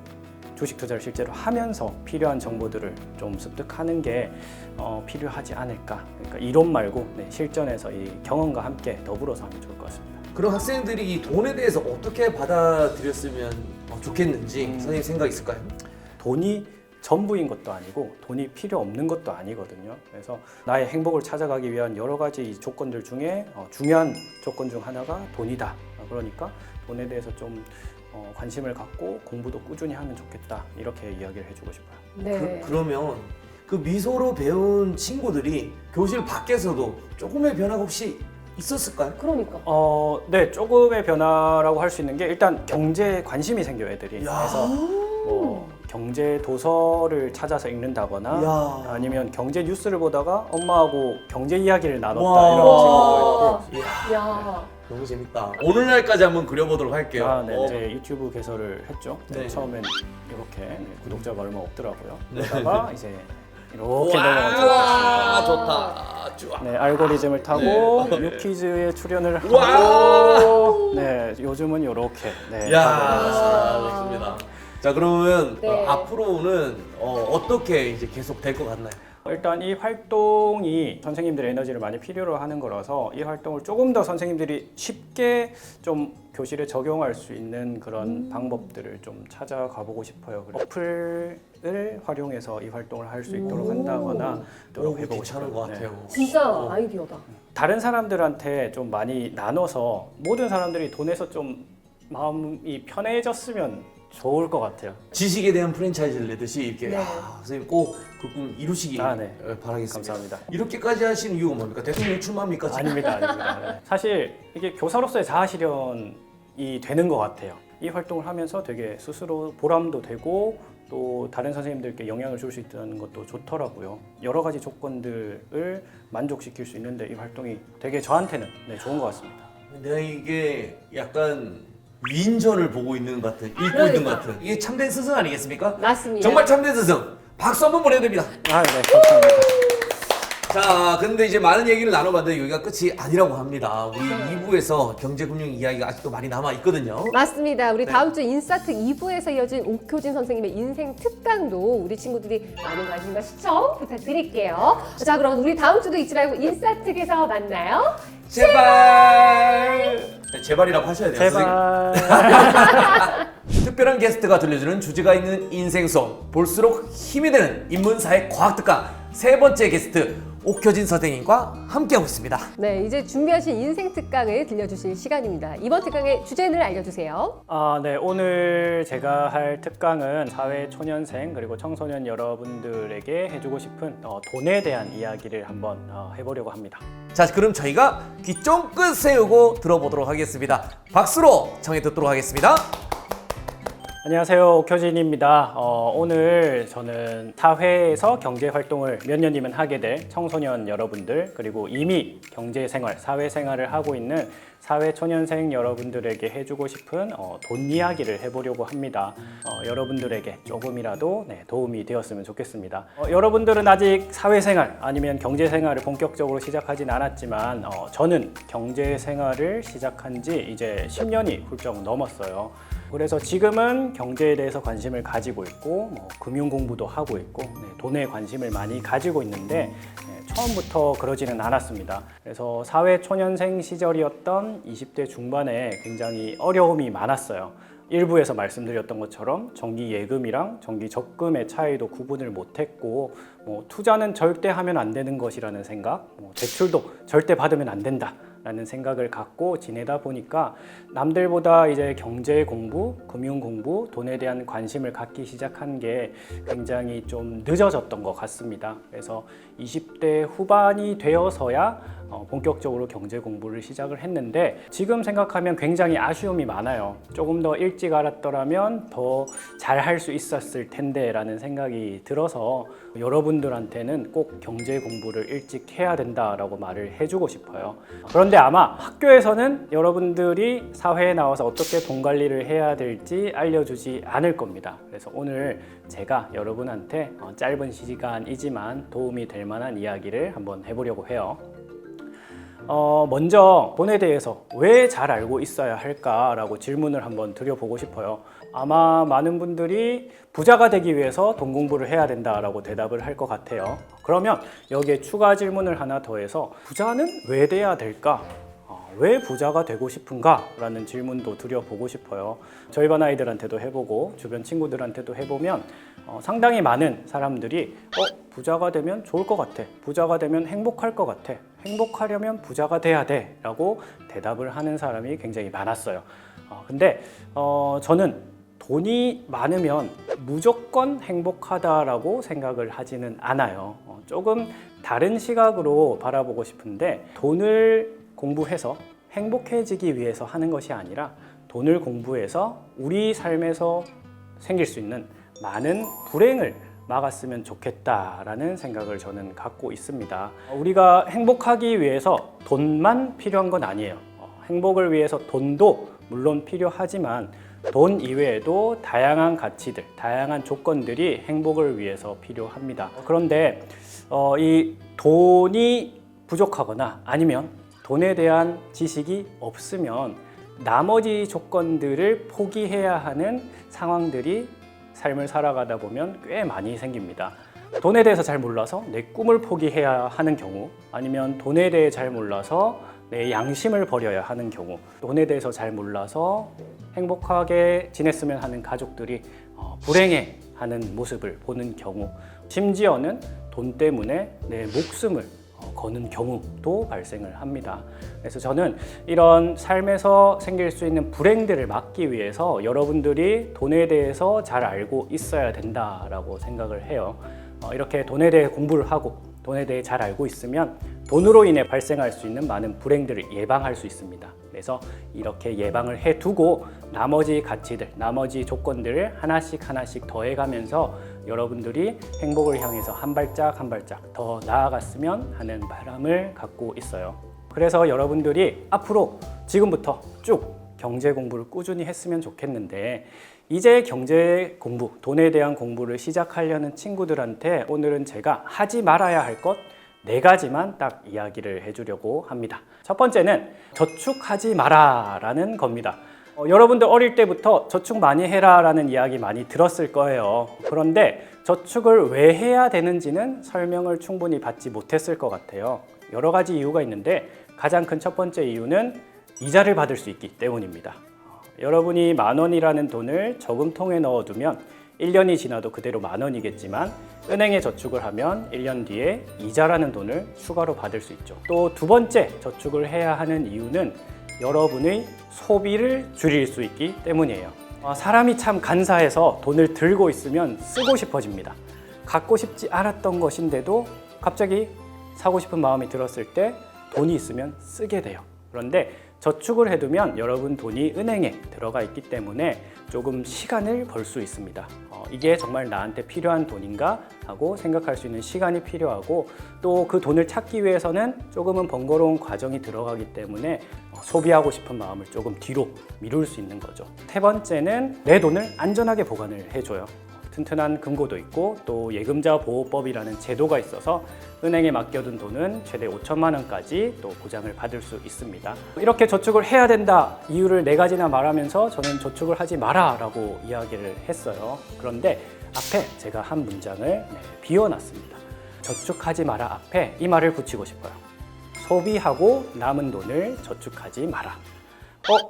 [SPEAKER 3] 주식 투자를 실제로 하면서 필요한 정보들을 좀 습득하는 게 필요하지 않을까. 그러니까 이론 말고 실전에서 이 경험과 함께 더불어서 하면 좋을 것 같습니다.
[SPEAKER 2] 그럼 학생들이 이 돈에 대해서 어떻게 받아들였으면 좋겠는지 선생님 생각 있을까요?
[SPEAKER 3] 돈이 전부인 것도 아니고 돈이 필요 없는 것도 아니거든요. 그래서 나의 행복을 찾아가기 위한 여러 가지 조건들 중에 중요한 조건 중 하나가 돈이다. 그러니까 돈에 대해서 좀 관심을 갖고 공부도 꾸준히 하면 좋겠다. 이렇게 이야기를 해주고 싶어요.
[SPEAKER 1] 네.
[SPEAKER 2] 그러면 그 미소로 배운 친구들이 교실 밖에서도 조금의 변화가 혹시 있었을까요?
[SPEAKER 1] 그러니까.
[SPEAKER 3] 네, 조금의 변화라고 할 수 있는 게 일단 경제에 관심이 생겨요, 애들이. 그래서 뭐 경제 도서를 찾아서 읽는다거나
[SPEAKER 2] 야.
[SPEAKER 3] 아니면 경제 뉴스를 보다가 엄마하고 경제 이야기를 나눴다
[SPEAKER 2] 와.
[SPEAKER 3] 이런 친구도 있고.
[SPEAKER 2] 이야,
[SPEAKER 1] 야.
[SPEAKER 2] 너무 재밌다. 오늘날까지 한번 그려보도록 할게요.
[SPEAKER 3] 네, 이제 유튜브 개설을 했죠.
[SPEAKER 2] 네.
[SPEAKER 3] 처음엔 이렇게 구독자가 얼마 없더라고요.
[SPEAKER 2] 네.
[SPEAKER 3] 그러다가 이제 이렇게
[SPEAKER 2] 와,
[SPEAKER 3] 넘어갔죠.
[SPEAKER 2] 좋다. 좋아.
[SPEAKER 3] 네, 알고리즘을 타고 뉴퀴즈에 출연을
[SPEAKER 2] 와.
[SPEAKER 3] 하고 네, 요즘은 이렇게
[SPEAKER 2] 야, 좋습니다. 자, 그러면
[SPEAKER 1] 네.
[SPEAKER 2] 앞으로는 어떻게 이제 계속 될 것 같나요?
[SPEAKER 3] 일단 이 활동이 선생님들의 에너지를 많이 필요로 하는 거라서 이 활동을 조금 더 선생님들이 쉽게 좀 교실에 적용할 수 있는 그런 방법들을 좀 찾아가 보고 싶어요. 어플을 활용해서 이 활동을 할 수 있도록 한다거나 노력해보고
[SPEAKER 2] 괜찮은
[SPEAKER 3] 싶어요.
[SPEAKER 2] 것
[SPEAKER 3] 네.
[SPEAKER 2] 같아요.
[SPEAKER 1] 진짜 아이디어다.
[SPEAKER 3] 다른 사람들한테 좀 많이 나눠서 모든 사람들이 돈에서 좀 마음이 편해졌으면 좋을 것 같아요.
[SPEAKER 2] 지식에 대한 프랜차이즈를 내듯이 이렇게
[SPEAKER 1] 네.
[SPEAKER 2] 선생님 꼭 그 꿈 이루시기
[SPEAKER 3] 네.
[SPEAKER 2] 바라겠습니다.
[SPEAKER 3] 감사합니다.
[SPEAKER 2] 이렇게까지 하시는 이유가 뭡니까? 대통령 출마합니까? 지금?
[SPEAKER 3] 아닙니다, 아닙니다. 네. 사실 이게 교사로서의 자아실현이 되는 것 같아요. 이 활동을 하면서 되게 스스로 보람도 되고 또 다른 선생님들께 영향을 줄 수 있다는 것도 좋더라고요. 여러 가지 조건들을 만족시킬 수 있는데 이 활동이 되게 저한테는 좋은 것 같습니다.
[SPEAKER 2] 내가 이게 약간 위인전을 보고 있는 것 같은, 읽고 있는 것 같은, 이게 참된 스승 아니겠습니까?
[SPEAKER 1] 맞습니다.
[SPEAKER 2] 정말 참된 스승, 박수 한번 보내드립니다.
[SPEAKER 3] 아, 네, 감사합니다.
[SPEAKER 2] 자, 근데 이제 많은 얘기를 나눠봤는데 여기가 끝이 아니라고 합니다. 우리 2부에서 경제금융 이야기가 아직도 많이 남아 있거든요.
[SPEAKER 1] 맞습니다. 우리
[SPEAKER 2] 네.
[SPEAKER 1] 다음 주 인사특 2부에서 이어진 옥효진 선생님의 인생 특강도 우리 친구들이 많은 관심과 시청 부탁드릴게요. 자, 그럼 우리 다음 주도 잊지 말고 인사특에서 만나요.
[SPEAKER 2] 제발! 제발이라고 하셔야 돼요.
[SPEAKER 3] 제발.
[SPEAKER 2] 특별한 게스트가 들려주는 주제가 있는 인생송, 볼수록 힘이 되는 인문사회 과학특강 세 번째 게스트 옥효진 선생님과 함께하고 있습니다.
[SPEAKER 1] 네, 이제 준비하신 인생 특강을 들려주실 시간입니다. 이번 특강의 주제를 알려주세요.
[SPEAKER 3] 네, 오늘 제가 할 특강은 사회 초년생 그리고 청소년 여러분들에게 해주고 싶은 돈에 대한 이야기를 한번 해보려고 합니다.
[SPEAKER 2] 자, 그럼 저희가 귀 쫑긋 세우고 들어보도록 하겠습니다. 박수로 청해 듣도록 하겠습니다.
[SPEAKER 3] 안녕하세요, 옥효진입니다. 오늘 저는 사회에서 경제활동을 몇 년이면 하게 될 청소년 여러분들 그리고 이미 경제생활, 사회생활을 하고 있는 사회초년생 여러분들에게 해주고 싶은 돈 이야기를 해보려고 합니다. 여러분들에게 조금이라도 도움이 되었으면 좋겠습니다. 여러분들은 아직 사회생활 아니면 경제생활을 본격적으로 시작하진 않았지만 저는 경제생활을 시작한 지 이제 10년이 훌쩍 넘었어요. 그래서 지금은 경제에 대해서 관심을 가지고 있고 금융 공부도 하고 있고 돈에 관심을 많이 가지고 있는데 처음부터 그러지는 않았습니다. 그래서 사회 초년생 시절이었던 20대 중반에 굉장히 어려움이 많았어요. 일부에서 말씀드렸던 것처럼 정기 예금이랑 정기 적금의 차이도 구분을 못했고 투자는 절대 하면 안 되는 것이라는 생각, 대출도 절대 받으면 안 된다 라는 생각을 갖고 지내다 보니까 남들보다 이제 경제 공부, 금융 공부, 돈에 대한 관심을 갖기 시작한 게 굉장히 좀 늦어졌던 것 같습니다. 그래서 20대 후반이 되어서야 본격적으로 경제 공부를 시작을 했는데 지금 생각하면 굉장히 아쉬움이 많아요. 조금 더 일찍 알았더라면 더 잘할 수 있었을 텐데 라는 생각이 들어서 여러분들한테는 꼭 경제 공부를 일찍 해야 된다라고 말을 해주고 싶어요. 그런데 아마 학교에서는 여러분들이 사회에 나와서 어떻게 돈 관리를 해야 될지 알려주지 않을 겁니다. 그래서 오늘 제가 여러분한테 짧은 시간이지만 도움이 될 만한 이야기를 한번 해보려고 해요. 먼저 돈에 대해서 왜 잘 알고 있어야 할까라고 질문을 한번 드려보고 싶어요. 아마 많은 분들이 부자가 되기 위해서 돈 공부를 해야 된다라고 대답을 할 것 같아요. 그러면 여기에 추가 질문을 하나 더해서 부자는 왜 돼야 될까? 왜 부자가 되고 싶은가? 라는 질문도 드려보고 싶어요. 저희 반 아이들한테도 해보고 주변 친구들한테도 해보면 상당히 많은 사람들이 부자가 되면 좋을 것 같아. 부자가 되면 행복할 것 같아. 행복하려면 부자가 돼야 돼 라고 대답을 하는 사람이 굉장히 많았어요. 근데 저는 돈이 많으면 무조건 행복하다라고 생각을 하지는 않아요. 조금 다른 시각으로 바라보고 싶은데 돈을 공부해서 행복해지기 위해서 하는 것이 아니라 돈을 공부해서 우리 삶에서 생길 수 있는 많은 불행을 막았으면 좋겠다라는 생각을 저는 갖고 있습니다. 우리가 행복하기 위해서 돈만 필요한 건 아니에요. 행복을 위해서 돈도 물론 필요하지만 돈 이외에도 다양한 가치들, 다양한 조건들이 행복을 위해서 필요합니다. 그런데 이 돈이 부족하거나 아니면 돈에 대한 지식이 없으면 나머지 조건들을 포기해야 하는 상황들이 삶을 살아가다 보면 꽤 많이 생깁니다. 돈에 대해서 잘 몰라서 내 꿈을 포기해야 하는 경우, 아니면 돈에 대해 잘 몰라서 내 양심을 버려야 하는 경우, 돈에 대해서 잘 몰라서 행복하게 지냈으면 하는 가족들이 불행해하는 모습을 보는 경우, 심지어는 돈 때문에 내 목숨을 거는 경우도 발생을 합니다. 그래서 저는 이런 삶에서 생길 수 있는 불행들을 막기 위해서 여러분들이 돈에 대해서 잘 알고 있어야 된다라고 생각을 해요. 이렇게 돈에 대해 공부를 하고 돈에 대해 잘 알고 있으면 돈으로 인해 발생할 수 있는 많은 불행들을 예방할 수 있습니다. 그래서 이렇게 예방을 해두고 나머지 가치들, 나머지 조건들을 하나씩 더해가면서 여러분들이 행복을 향해서 한 발짝 한 발짝 더 나아갔으면 하는 바람을 갖고 있어요. 그래서 여러분들이 앞으로 지금부터 쭉 경제 공부를 꾸준히 했으면 좋겠는데, 이제 경제 공부, 돈에 대한 공부를 시작하려는 친구들한테 오늘은 제가 하지 말아야 할 것 4가지만 딱 이야기를 해주려고 합니다. 첫 번째는 저축하지 마라 라는 겁니다. 여러분들 어릴 때부터 저축 많이 해라 라는 이야기 많이 들었을 거예요. 그런데 저축을 왜 해야 되는지는 설명을 충분히 받지 못했을 것 같아요. 여러 가지 이유가 있는데 가장 큰 첫 번째 이유는 이자를 받을 수 있기 때문입니다. 여러분이 10,000원이라는 돈을 저금통에 넣어두면 1년이 지나도 그대로 10,000원이겠지만 은행에 저축을 하면 1년 뒤에 이자라는 돈을 추가로 받을 수 있죠. 또 두 번째 저축을 해야 하는 이유는 여러분의 소비를 줄일 수 있기 때문이에요. 사람이 참 간사해서 돈을 들고 있으면 쓰고 싶어집니다. 갖고 싶지 않았던 것인데도 갑자기 사고 싶은 마음이 들었을 때 돈이 있으면 쓰게 돼요. 그런데 저축을 해두면 여러분 돈이 은행에 들어가 있기 때문에 조금 시간을 벌 수 있습니다. 이게 정말 나한테 필요한 돈인가 하고 생각할 수 있는 시간이 필요하고, 또 그 돈을 찾기 위해서는 조금은 번거로운 과정이 들어가기 때문에 소비하고 싶은 마음을 조금 뒤로 미룰 수 있는 거죠. 세 번째는 내 돈을 안전하게 보관을 해줘요. 튼튼한 금고도 있고 또 예금자 보호법이라는 제도가 있어서 은행에 맡겨둔 돈은 최대 5천만 원까지 또 보장을 받을 수 있습니다. 이렇게 저축을 해야 된다 이유를 4가지나 말하면서 저는 저축을 하지 마라 라고 이야기를 했어요. 그런데 앞에 제가 한 문장을 비워놨습니다. 저축하지 마라 앞에 이 말을 붙이고 싶어요. 소비하고 남은 돈을 저축하지 마라.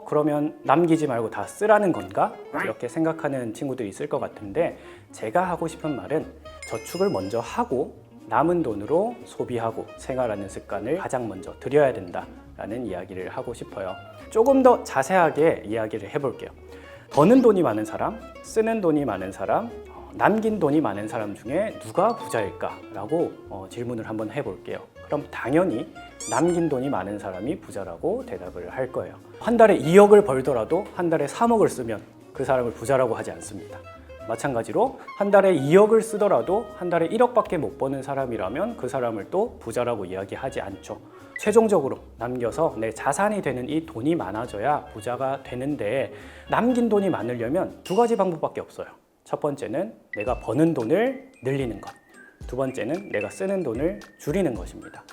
[SPEAKER 3] 그러면 남기지 말고 다 쓰라는 건가? 이렇게 생각하는 친구들이 있을 것 같은데, 제가 하고 싶은 말은 저축을 먼저 하고 남은 돈으로 소비하고 생활하는 습관을 가장 먼저 들여야 된다라는 이야기를 하고 싶어요. 조금 더 자세하게 이야기를 해볼게요. 버는 돈이 많은 사람, 쓰는 돈이 많은 사람, 남긴 돈이 많은 사람 중에 누가 부자일까라고 질문을 한번 해볼게요. 그럼 당연히 남긴 돈이 많은 사람이 부자라고 대답을 할 거예요. 한 달에 2억을 벌더라도 한 달에 3억을 쓰면 그 사람을 부자라고 하지 않습니다. 마찬가지로 한 달에 2억을 쓰더라도 한 달에 1억밖에 못 버는 사람이라면 그 사람을 또 부자라고 이야기하지 않죠. 최종적으로 남겨서 내 자산이 되는 이 돈이 많아져야 부자가 되는데, 남긴 돈이 많으려면 2가지 방법밖에 없어요. 첫 번째는 내가 버는 돈을 늘리는 것, 두 번째는 내가 쓰는 돈을 줄이는 것입니다.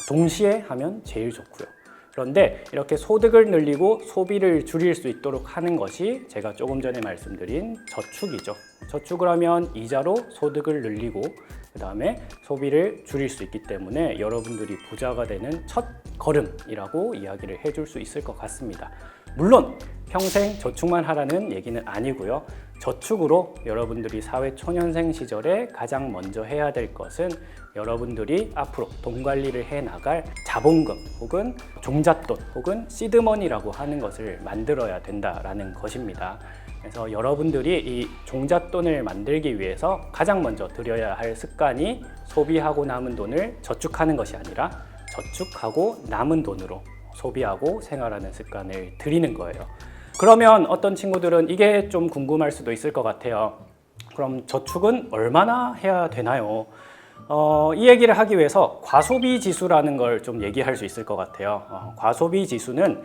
[SPEAKER 3] 동시에 하면 제일 좋고요. 그런데 이렇게 소득을 늘리고 소비를 줄일 수 있도록 하는 것이 제가 조금 전에 말씀드린 저축이죠. 저축을 하면 이자로 소득을 늘리고 그 다음에 소비를 줄일 수 있기 때문에 여러분들이 부자가 되는 첫 걸음이라고 이야기를 해줄 수 있을 것 같습니다. 물론 평생 저축만 하라는 얘기는 아니고요. 저축으로 여러분들이 사회 초년생 시절에 가장 먼저 해야 될 것은 여러분들이 앞으로 돈 관리를 해 나갈 자본금 혹은 종잣돈 혹은 시드머니라고 하는 것을 만들어야 된다라는 것입니다. 그래서 여러분들이 이 종잣돈을 만들기 위해서 가장 먼저 들여야 할 습관이 소비하고 남은 돈을 저축하는 것이 아니라 저축하고 남은 돈으로 소비하고 생활하는 습관을 들이는 거예요. 그러면 어떤 친구들은 이게 좀 궁금할 수도 있을 것 같아요. 그럼 저축은 얼마나 해야 되나요? 이 얘기를 하기 위해서 과소비 지수라는 걸 좀 얘기할 수 있을 것 같아요. 과소비 지수는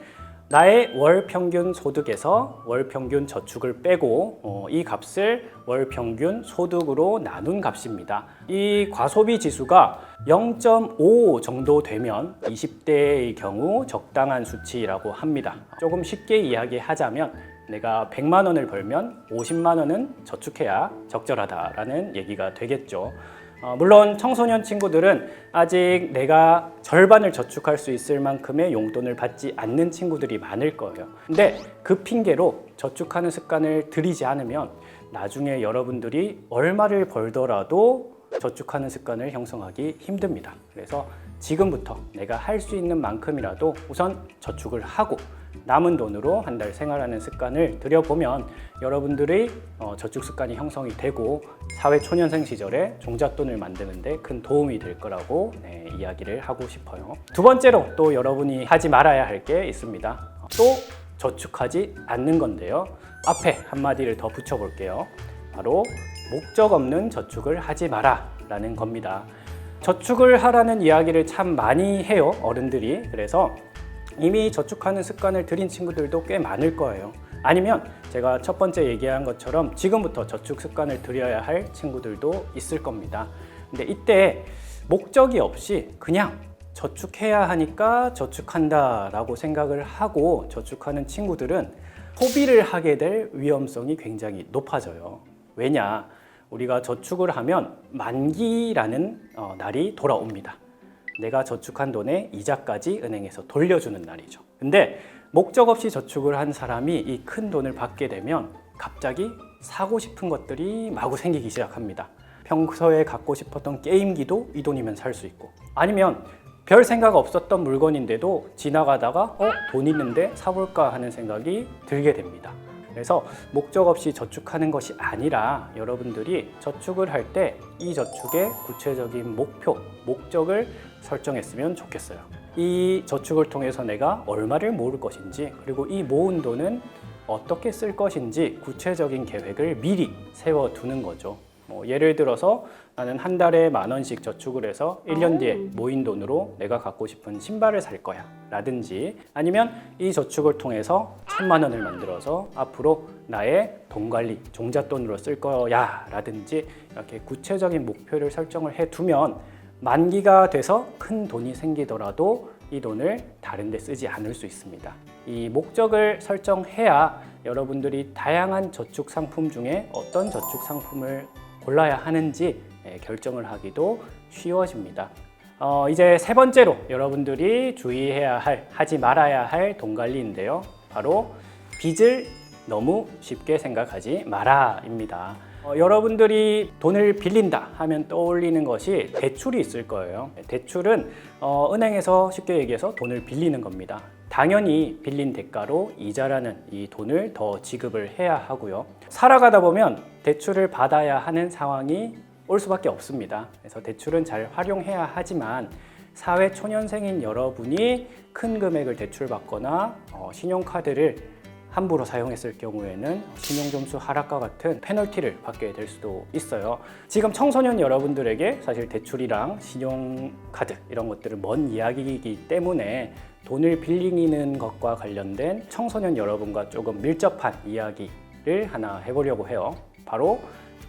[SPEAKER 3] 나의 월 평균 소득에서 월 평균 저축을 빼고 이 값을 월 평균 소득으로 나눈 값입니다. 이 과소비 지수가 0.5 정도 되면 20대의 경우 적당한 수치라고 합니다. 조금 쉽게 이야기하자면 내가 100만 원을 벌면 50만 원은 저축해야 적절하다라는 얘기가 되겠죠. 물론 청소년 친구들은 아직 내가 절반을 저축할 수 있을 만큼의 용돈을 받지 않는 친구들이 많을 거예요. 근데 그 핑계로 저축하는 습관을 들이지 않으면 나중에 여러분들이 얼마를 벌더라도 저축하는 습관을 형성하기 힘듭니다. 그래서 지금부터 내가 할 수 있는 만큼이라도 우선 저축을 하고 남은 돈으로 한 달 생활하는 습관을 들여보면 여러분들의 저축 습관이 형성이 되고 사회 초년생 시절에 종잣돈을 만드는 데 큰 도움이 될 거라고 이야기를 하고 싶어요. 두 번째로 또 여러분이 하지 말아야 할 게 있습니다. 또 저축하지 않는 건데요. 앞에 한마디를 더 붙여볼게요. 바로 목적 없는 저축을 하지 마라 라는 겁니다. 저축을 하라는 이야기를 참 많이 해요, 어른들이. 그래서 이미 저축하는 습관을 들인 친구들도 꽤 많을 거예요. 아니면 제가 첫 번째 얘기한 것처럼 지금부터 저축 습관을 들여야 할 친구들도 있을 겁니다. 근데 이때 목적이 없이 그냥 저축해야 하니까 저축한다 라고 생각을 하고 저축하는 친구들은 소비를 하게 될 위험성이 굉장히 높아져요. 왜냐? 우리가 저축을 하면 만기라는 날이 돌아옵니다. 내가 저축한 돈의 이자까지 은행에서 돌려주는 날이죠. 근데 목적 없이 저축을 한 사람이 이 큰 돈을 받게 되면 갑자기 사고 싶은 것들이 마구 생기기 시작합니다. 평소에 갖고 싶었던 게임기도 이 돈이면 살 수 있고, 아니면 별 생각 없었던 물건인데도 지나가다가 돈 있는데 사볼까 하는 생각이 들게 됩니다. 그래서 목적 없이 저축하는 것이 아니라 여러분들이 저축을 할 때 이 저축의 구체적인 목표, 목적을 설정했으면 좋겠어요. 이 저축을 통해서 내가 얼마를 모을 것인지, 그리고 이 모은 돈은 어떻게 쓸 것인지 구체적인 계획을 미리 세워두는 거죠. 예를 들어서 나는 한 달에 10,000원씩 저축을 해서 1년 뒤에 모인 돈으로 내가 갖고 싶은 신발을 살 거야 라든지, 아니면 이 저축을 통해서 1,000만 원을 만들어서 앞으로 나의 돈 관리, 종잣돈으로 쓸 거야 라든지, 이렇게 구체적인 목표를 설정을 해두면 만기가 돼서 큰 돈이 생기더라도 이 돈을 다른 데 쓰지 않을 수 있습니다. 이 목적을 설정해야 여러분들이 다양한 저축 상품 중에 어떤 저축 상품을 골라야 하는지 결정을 하기도 쉬워집니다. 이제 세 번째로 여러분들이 주의해야 할, 하지 말아야 할 돈 관리인데요. 바로 빚을 너무 쉽게 생각하지 마라입니다. 여러분들이 돈을 빌린다 하면 떠올리는 것이 대출이 있을 거예요. 대출은 은행에서 쉽게 얘기해서 돈을 빌리는 겁니다. 당연히 빌린 대가로 이자라는 이 돈을 더 지급을 해야 하고요. 살아가다 보면 대출을 받아야 하는 상황이 올 수밖에 없습니다. 그래서 대출은 잘 활용해야 하지만 사회 초년생인 여러분이 큰 금액을 대출받거나 신용카드를 함부로 사용했을 경우에는 신용점수 하락과 같은 페널티를 받게 될 수도 있어요. 지금 청소년 여러분들에게 사실 대출이랑 신용카드 이런 것들은 먼 이야기이기 때문에 돈을 빌리는 것과 관련된 청소년 여러분과 조금 밀접한 이야기를 하나 해보려고 해요. 바로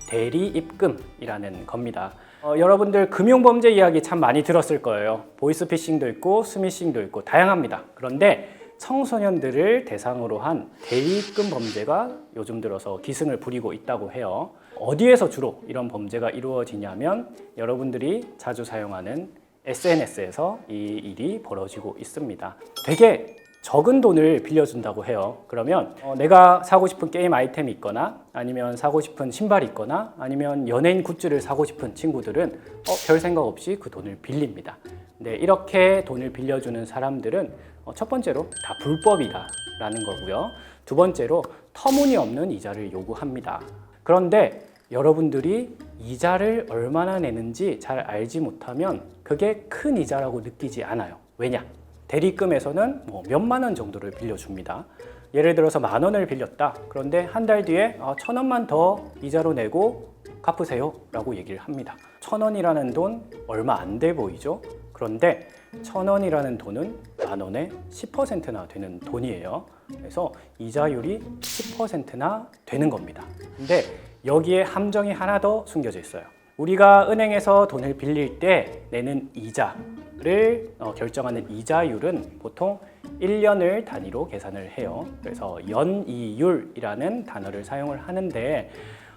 [SPEAKER 3] 대리입금이라는 겁니다. 여러분들 금융범죄 이야기 참 많이 들었을 거예요. 보이스피싱도 있고 스미싱도 있고 다양합니다. 그런데 청소년들을 대상으로 한 대리입금 범죄가 요즘 들어서 기승을 부리고 있다고 해요. 어디에서 주로 이런 범죄가 이루어지냐면 여러분들이 자주 사용하는 SNS에서 이 일이 벌어지고 있습니다. 되게 적은 돈을 빌려준다고 해요. 그러면 내가 사고 싶은 게임 아이템이 있거나 아니면 사고 싶은 신발이 있거나 아니면 연예인 굿즈를 사고 싶은 친구들은 별 생각 없이 그 돈을 빌립니다. 네, 이렇게 돈을 빌려주는 사람들은 첫 번째로 다 불법이다라는 거고요. 두 번째로 터무니없는 이자를 요구합니다. 그런데 여러분들이 이자를 얼마나 내는지 잘 알지 못하면 그게 큰 이자라고 느끼지 않아요. 왜냐? 대리입금에서는 몇만 원 정도를 빌려줍니다. 예를 들어서 10,000원을 빌렸다. 그런데 한 달 뒤에 1,000원만 더 이자로 내고 갚으세요 라고 얘기를 합니다. 1,000원이라는 돈 얼마 안 돼 보이죠? 그런데 1,000원이라는 돈은 10,000원의 10%나 되는 돈이에요. 그래서 이자율이 10%나 되는 겁니다. 근데 여기에 함정이 하나 더 숨겨져 있어요. 우리가 은행에서 돈을 빌릴 때 내는 이자를 결정하는 이자율은 보통 1년을 단위로 계산을 해요. 그래서 연이율이라는 단어를 사용을 하는데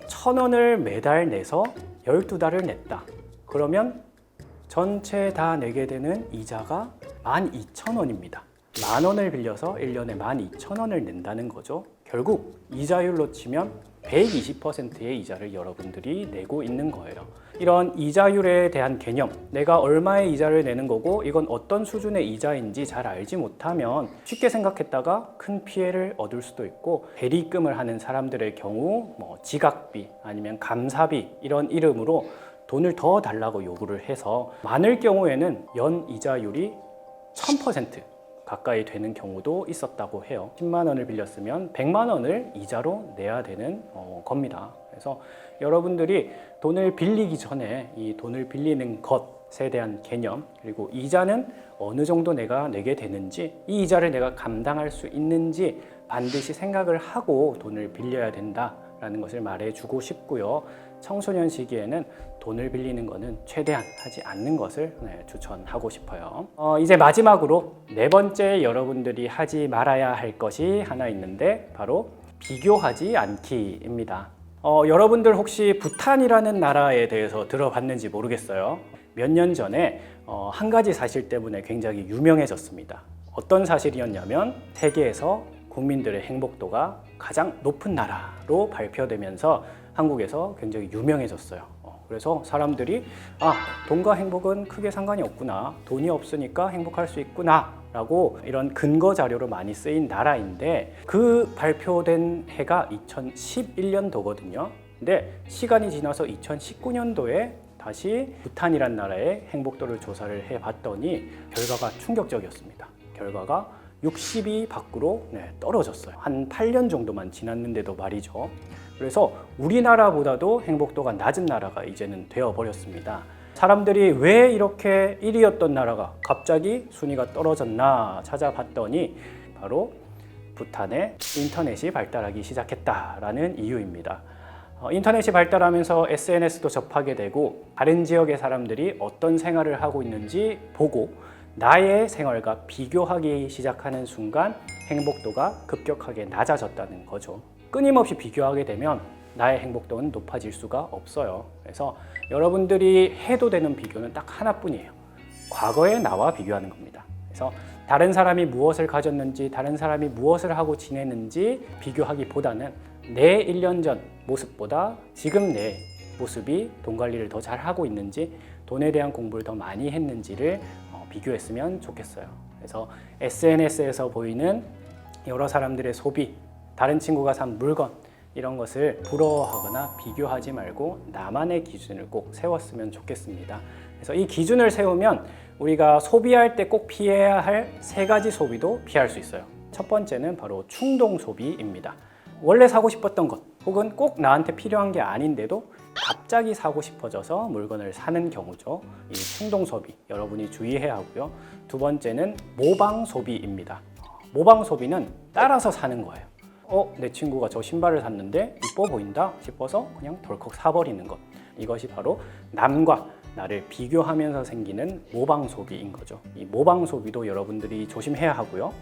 [SPEAKER 3] 1,000원을 매달 내서 12달을 냈다. 그러면 전체 다 내게 되는 이자가 12,000원입니다. 10,000원을 빌려서 1년에 12,000원을 낸다는 거죠. 결국 이자율로 치면 120%의 이자를 여러분들이 내고 있는 거예요. 이런 이자율에 대한 개념, 내가 얼마의 이자를 내는 거고 이건 어떤 수준의 이자인지 잘 알지 못하면 쉽게 생각했다가 큰 피해를 얻을 수도 있고, 대리입금을 하는 사람들의 경우 지각비 아니면 감사비 이런 이름으로 돈을 더 달라고 요구를 해서 많을 경우에는 연 이자율이 1000%, 가까이 되는 경우도 있었다고 해요. 10만 원을 빌렸으면 100만 원을 이자로 내야 되는 겁니다. 그래서 여러분들이 돈을 빌리기 전에 이 돈을 빌리는 것에 대한 개념, 그리고 이자는 어느 정도 내가 내게 되는지, 이 이자를 내가 감당할 수 있는지 반드시 생각을 하고 돈을 빌려야 된다라는 것을 말해주고 싶고요. 청소년 시기에는 돈을 빌리는 것은 최대한 하지 않는 것을 추천하고 싶어요. 이제 마지막으로 네 번째 여러분들이 하지 말아야 할 것이 하나 있는데 바로 비교하지 않기입니다. 여러분들 혹시 부탄이라는 나라에 대해서 들어봤는지 모르겠어요. 몇 년 전에 한 가지 사실 때문에 굉장히 유명해졌습니다. 어떤 사실이었냐면 세계에서 국민들의 행복도가 가장 높은 나라로 발표되면서 한국에서 굉장히 유명해졌어요. 그래서 사람들이 돈과 행복은 크게 상관이 없구나, 돈이 없으니까 행복할 수 있구나 라고 이런 근거 자료로 많이 쓰인 나라인데, 그 발표된 해가 2011년도거든요. 근데 시간이 지나서 2019년도에 다시 부탄이란 나라의 행복도를 조사를 해봤더니 결과가 충격적이었습니다. 결과가 60위 밖으로 떨어졌어요. 한 8년 정도만 지났는데도 말이죠. 그래서 우리나라보다도 행복도가 낮은 나라가 이제는 되어버렸습니다. 사람들이 왜 이렇게 1위였던 나라가 갑자기 순위가 떨어졌나 찾아봤더니 바로 부탄에 인터넷이 발달하기 시작했다라는 이유입니다. 인터넷이 발달하면서 SNS도 접하게 되고 다른 지역의 사람들이 어떤 생활을 하고 있는지 보고 나의 생활과 비교하기 시작하는 순간 행복도가 급격하게 낮아졌다는 거죠. 끊임없이 비교하게 되면 나의 행복도는 높아질 수가 없어요. 그래서 여러분들이 해도 되는 비교는 딱 하나뿐이에요. 과거의 나와 비교하는 겁니다. 그래서 다른 사람이 무엇을 가졌는지, 다른 사람이 무엇을 하고 지내는지 비교하기보다는 내 1년 전 모습보다 지금 내 모습이 돈 관리를 더 잘하고 있는지, 돈에 대한 공부를 더 많이 했는지를 비교했으면 좋겠어요. 그래서 SNS에서 보이는 여러 사람들의 소비, 다른 친구가 산 물건, 이런 것을 부러워하거나 비교하지 말고 나만의 기준을 꼭 세웠으면 좋겠습니다. 그래서 이 기준을 세우면 우리가 소비할 때 꼭 피해야 할 세 가지 소비도 피할 수 있어요. 첫 번째는 바로 충동 소비입니다. 원래 사고 싶었던 것 혹은 꼭 나한테 필요한 게 아닌데도 갑자기 사고 싶어져서 물건을 사는 경우죠. 이 충동 소비 여러분이 주의해야 하고요. 두 번째는 모방 소비입니다. 모방 소비는 따라서 사는 거예요. 내 친구가 저 신발을 샀는데 이뻐 보인다 싶어서 그냥 덜컥 사버리는 것. 이것이 바로 남과 나를 비교하면서 생기는 모방 소비인 거죠. 이 모방 소비도 여러분들이 조심해야 하고요.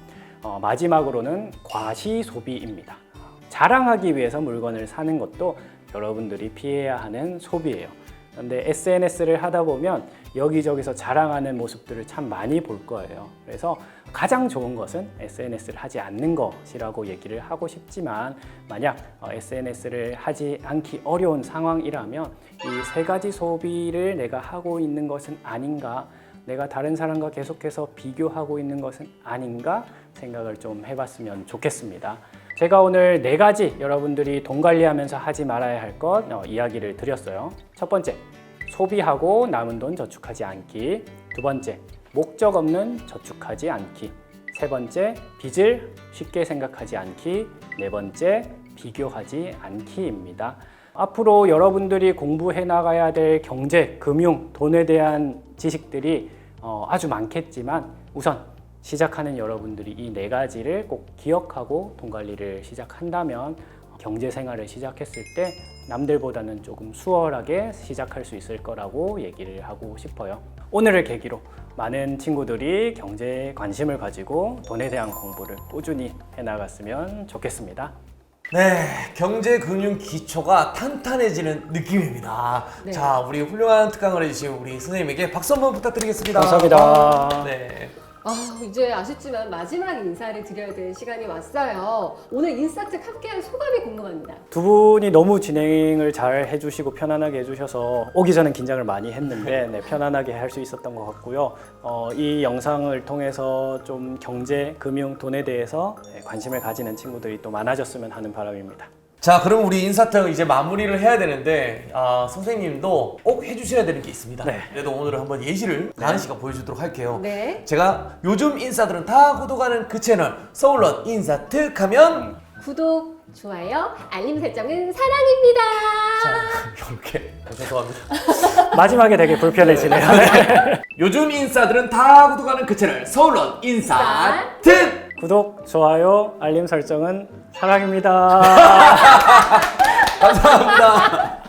[SPEAKER 3] 마지막으로는 과시 소비입니다. 자랑하기 위해서 물건을 사는 것도 여러분들이 피해야 하는 소비예요. 그런데 SNS를 하다 보면 여기저기서 자랑하는 모습들을 참 많이 볼 거예요. 그래서 가장 좋은 것은 SNS를 하지 않는 것이라고 얘기를 하고 싶지만, 만약 SNS를 하지 않기 어려운 상황이라면 이 세 가지 소비를 내가 하고 있는 것은 아닌가, 내가 다른 사람과 계속해서 비교하고 있는 것은 아닌가 생각을 좀 해봤으면 좋겠습니다. 제가 오늘 네 가지 여러분들이 돈 관리하면서 하지 말아야 할 것 이야기를 드렸어요. 첫 번째, 소비하고 남은 돈 저축하지 않기. 두 번째, 목적 없는 저축하지 않기. 세 번째, 빚을 쉽게 생각하지 않기. 네 번째, 비교하지 않기입니다. 앞으로 여러분들이 공부해 나가야 될 경제, 금융, 돈에 대한 지식들이 아주 많겠지만 우선 시작하는 여러분들이 이 네 가지를 꼭 기억하고 돈 관리를 시작한다면 경제 생활을 시작했을 때 남들보다는 조금 수월하게 시작할 수 있을 거라고 얘기를 하고 싶어요. 오늘을 계기로 많은 친구들이 경제에 관심을 가지고 돈에 대한 공부를 꾸준히 해나갔으면 좋겠습니다.
[SPEAKER 2] 네, 경제 금융 기초가 탄탄해지는 느낌입니다.
[SPEAKER 1] 네.
[SPEAKER 2] 자, 우리 훌륭한 특강을 해주신 우리 선생님에게 박수 한번 부탁드리겠습니다.
[SPEAKER 3] 감사합니다.
[SPEAKER 2] 네.
[SPEAKER 1] 이제 아쉽지만 마지막 인사를 드려야 될 시간이 왔어요. 오늘 인싸특 함께한 소감이 궁금합니다.
[SPEAKER 3] 두 분이 너무 진행을 잘 해주시고 편안하게 해주셔서 오기 전에 긴장을 많이 했는데 편안하게 할 수 있었던 것 같고요. 이 영상을 통해서 좀 경제, 금융, 돈에 대해서 관심을 가지는 친구들이 또 많아졌으면 하는 바람입니다.
[SPEAKER 2] 자, 그럼 우리 인사특 이제 마무리를 해야 되는데 선생님도 꼭 해주셔야 되는 게 있습니다.
[SPEAKER 3] 네.
[SPEAKER 2] 그래도 오늘은 한번 예시를 다은 씨가 보여주도록 할게요.
[SPEAKER 1] 네.
[SPEAKER 2] 제가 요즘 인싸들은 다 구독하는 그 채널 서울론 인사특 하면
[SPEAKER 1] 구독, 좋아요, 알림 설정은 사랑입니다.
[SPEAKER 2] 자, 이렇게 죄송합니다.
[SPEAKER 3] 마지막에 되게 불편해지네요. 네.
[SPEAKER 2] 요즘 인싸들은 다 구독하는 그 채널 서울론 인사특.
[SPEAKER 3] 구독, 좋아요, 알림 설정은 사랑입니다.
[SPEAKER 2] 감사합니다.